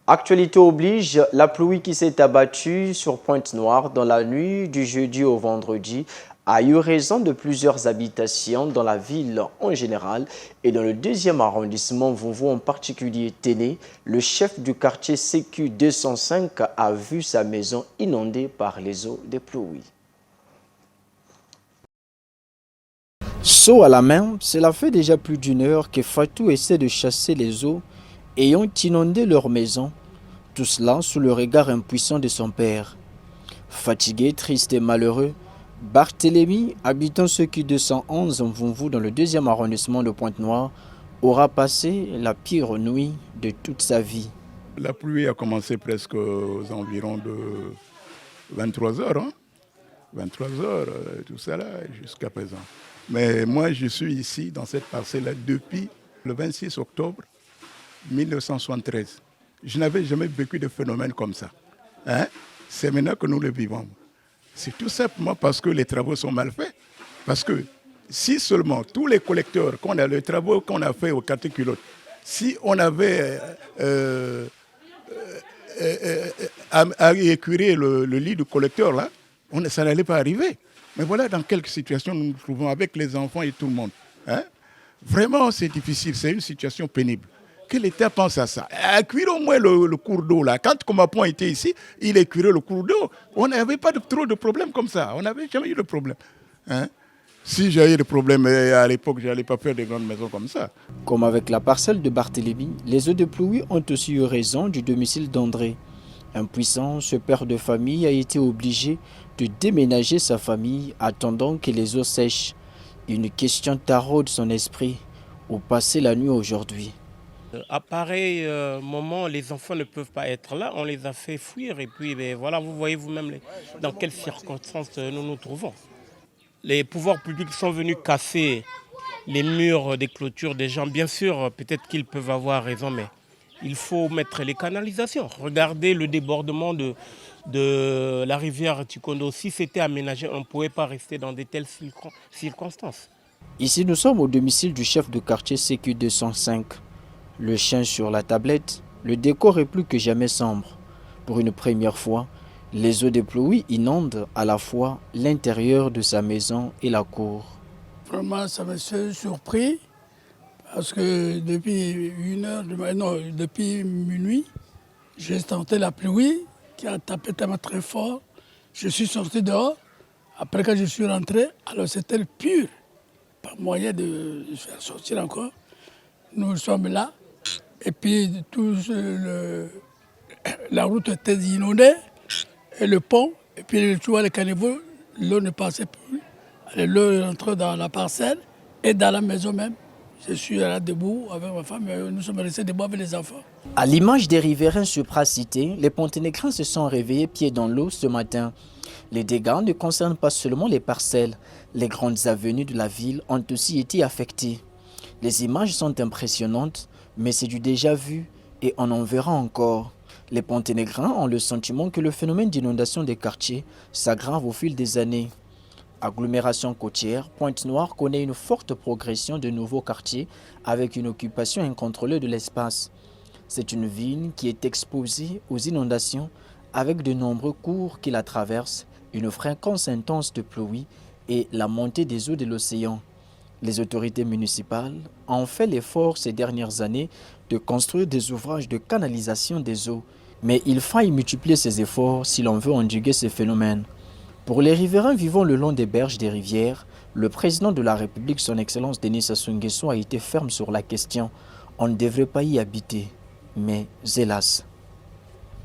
Actualité oblige, la pluie qui s'est abattue sur Pointe-Noire dans la nuit du jeudi au vendredi a eu raison de plusieurs habitations dans la ville en général et dans le deuxième arrondissement Vouvou en particulier Téné. Le chef du quartier CQ 205 a vu sa maison inondée par les eaux des pluies. Seau à la main, cela fait déjà plus d'une heure que Fatou essaie de chasser les eaux ayant inondé leur maison, tout cela sous le regard impuissant de son père. Fatigué, triste et malheureux, Barthélemy, habitant ce qui 211 en Vouvou dans le deuxième arrondissement de Pointe-Noire, aura passé la pire nuit de toute sa vie. La pluie a commencé presque aux environs de 23 heures, 23 heures, tout ça là, jusqu'à présent. Mais moi, je suis ici, dans cette parcelle-là, depuis le 26 octobre 1973. Je n'avais jamais vécu de phénomène comme ça. C'est maintenant que nous le vivons. C'est tout simplement parce que les travaux sont mal faits. Parce que si seulement tous les collecteurs, les travaux qu'on a fait au quartier Culotte, si on avait à écurer le lit du collecteur, là, ça n'allait pas arriver. Mais voilà dans quelle situation nous nous trouvons avec les enfants et tout le monde. Vraiment, c'est difficile, c'est une situation pénible. Que l'État pense à ça. À cuire au moins le cours d'eau, là. Quand Komapon était ici, il a cuiré le cours d'eau. On n'avait pas trop de problèmes comme ça. On n'avait jamais eu de problème. Si j'avais des problèmes à l'époque, je n'allais pas faire des grandes maisons comme ça. Comme avec la parcelle de Barthélemy, les eaux de pluie ont aussi eu raison du domicile d'André. Impuissant, ce père de famille a été obligé de déménager sa famille attendant que les eaux sèchent. Une question taraude son esprit. Où passer la nuit aujourd'hui? À pareil moment, les enfants ne peuvent pas être là. On les a fait fuir. Et puis, voilà, vous voyez vous-même dans quelles circonstances nous nous trouvons. Les pouvoirs publics sont venus casser les murs des clôtures des gens. Bien sûr, peut-être qu'ils peuvent avoir raison, mais il faut mettre les canalisations. Regardez le débordement de la rivière Tikondo. Si c'était aménagé, on ne pouvait pas rester dans de telles circonstances. Ici, nous sommes au domicile du chef de quartier CQ 205. Le chien sur la tablette, le décor est plus que jamais sombre. Pour une première fois, les eaux de pluie inondent à la fois l'intérieur de sa maison et la cour. Vraiment, ça m'a surpris parce que depuis minuit, j'ai senti la pluie qui a tapé tellement très fort. Je suis sorti dehors. Après, quand je suis rentré, alors c'était pur, pas moyen de faire sortir encore. Nous sommes là. Et puis la route était inondée et le pont, et puis tu vois les caniveaux, l'eau ne passait plus. L'eau rentrait dans la parcelle et dans la maison même. Je suis là debout avec ma femme et nous sommes restés debout avec les enfants. À l'image des riverains supracités, les Ponténégrins se sont réveillés pieds dans l'eau ce matin. Les dégâts ne concernent pas seulement les parcelles. Les grandes avenues de la ville ont aussi été affectées. Les images sont impressionnantes, mais c'est du déjà vu et on en verra encore. Les Ponténégrins ont le sentiment que le phénomène d'inondation des quartiers s'aggrave au fil des années. Agglomération côtière, Pointe-Noire connaît une forte progression de nouveaux quartiers avec une occupation incontrôlée de l'espace. C'est une ville qui est exposée aux inondations avec de nombreux cours qui la traversent, une fréquence intense de pluie et la montée des eaux de l'océan. Les autorités municipales ont fait l'effort ces dernières années de construire des ouvrages de canalisation des eaux. Mais il faille multiplier ces efforts si l'on veut endiguer ces phénomènes. Pour les riverains vivant le long des berges des rivières, le président de la République, son Excellence Denis Sassou Nguesso, a été ferme sur la question. On ne devrait pas y habiter. Mais hélas.